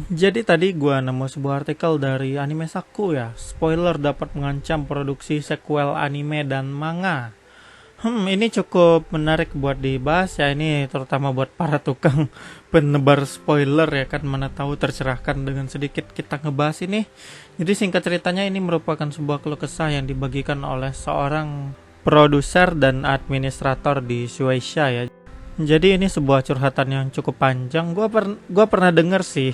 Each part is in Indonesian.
Jadi tadi gua nemu sebuah artikel dari Anime Saku ya. Spoiler dapat mengancam produksi sequel anime dan manga. Ini cukup menarik buat dibahas ya. Ini terutama buat para tukang penebar spoiler ya kan. Mana tahu tercerahkan dengan sedikit kita ngebahas ini. Jadi singkat ceritanya ini merupakan sebuah keluh kesah yang dibagikan oleh seorang produser dan administrator di Shueisha ya. Jadi ini sebuah curhatan yang cukup panjang. Gua pernah dengar sih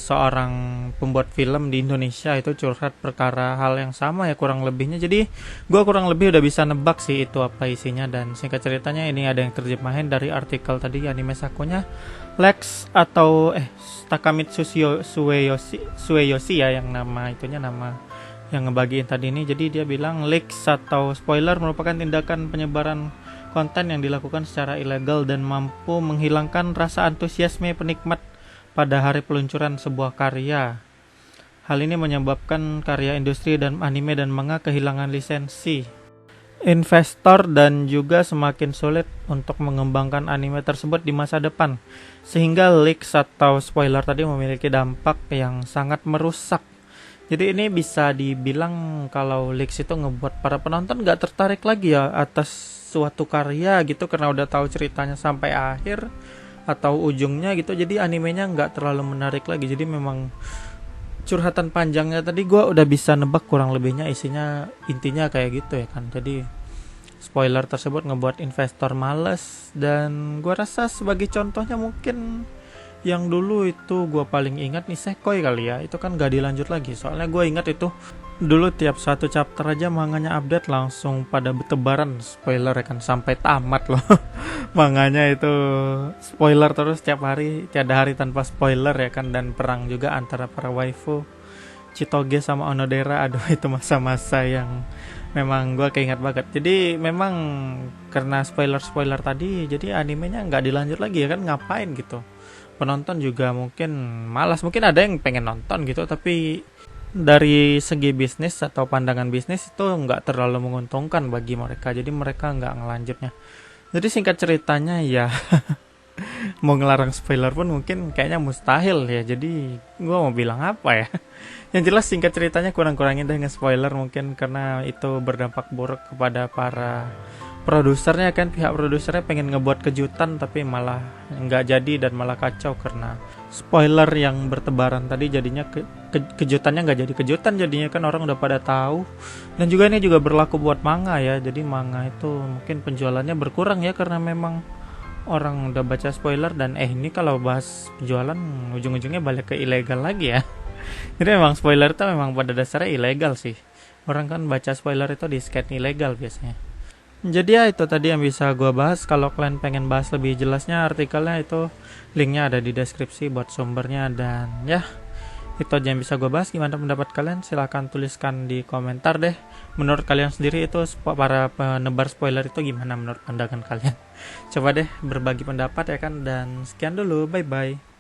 seorang pembuat film di Indonesia itu curhat perkara hal yang sama ya kurang lebihnya. Jadi gua kurang lebih udah bisa nebak sih itu apa isinya, dan singkat ceritanya ini ada yang terjemahin dari artikel tadi Anime Sakunya. Lex atau Takamitsu Sueyoshi ya yang nama itunya, nama yang ngebagiin tadi ini. Jadi dia bilang leaks atau spoiler merupakan tindakan penyebaran konten yang dilakukan secara ilegal dan mampu menghilangkan rasa antusiasme penikmat pada hari peluncuran sebuah karya. Hal ini menyebabkan karya industri dan anime dan manga kehilangan lisensi investor dan juga semakin sulit untuk mengembangkan anime tersebut di masa depan. Sehingga leaks atau spoiler tadi memiliki dampak yang sangat merusak. Jadi ini bisa dibilang kalau leaks itu ngebuat para penonton gak tertarik lagi ya atas suatu karya gitu, karena udah tahu ceritanya sampai akhir atau ujungnya gitu. Jadi animenya nggak terlalu menarik lagi. Jadi memang curhatan panjangnya tadi gue udah bisa nebak kurang lebihnya isinya, intinya kayak gitu ya kan. Jadi spoiler tersebut ngebuat investor males, dan gue rasa sebagai contohnya mungkin yang dulu itu gue paling ingat nih Sekoi kali ya. Itu kan gak dilanjut lagi, soalnya gue ingat itu dulu tiap satu chapter aja manganya update langsung pada bertebaran spoiler ya kan, sampai tamat loh. Manganya itu spoiler terus tiap hari, tiada hari tanpa spoiler ya kan. Dan perang juga antara para waifu Chitoge sama Onodera. Aduh itu masa-masa yang memang gue keinget banget. Jadi memang karena spoiler-spoiler tadi, jadi animenya nggak dilanjut lagi ya kan, ngapain gitu. Penonton juga mungkin malas, mungkin ada yang pengen nonton gitu, tapi dari segi bisnis atau pandangan bisnis itu nggak terlalu menguntungkan bagi mereka, jadi mereka nggak ngelanjutnya. Jadi singkat ceritanya ya mau ngelarang spoiler pun mungkin kayaknya mustahil ya. Jadi gue mau bilang apa ya. Yang jelas singkat ceritanya kurang-kurangin deh nge-spoiler mungkin, karena itu berdampak buruk kepada para produsernya kan. Pihak produsernya pengen ngebuat kejutan tapi malah nggak jadi dan malah kacau karena spoiler yang bertebaran tadi. Jadinya kejutannya nggak jadi kejutan, jadinya kan orang udah pada tahu. Dan juga ini juga berlaku buat manga ya. Jadi manga itu mungkin penjualannya berkurang ya karena memang orang udah baca spoiler. Dan ini kalau bahas penjualan ujung-ujungnya balik ke ilegal lagi ya. Jadi memang spoiler itu memang pada dasarnya ilegal sih. Orang kan baca spoiler itu di scan ilegal biasanya. Jadi ya itu tadi yang bisa gue bahas. Kalau kalian pengen bahas lebih jelasnya artikelnya itu linknya ada di deskripsi buat sumbernya. Dan ya itu aja yang bisa gue bahas. Gimana pendapat kalian? Silahkan tuliskan di komentar deh. Menurut kalian sendiri itu para penebar spoiler itu gimana menurut pandangan kalian? Coba deh berbagi pendapat ya kan. Dan sekian dulu, bye bye.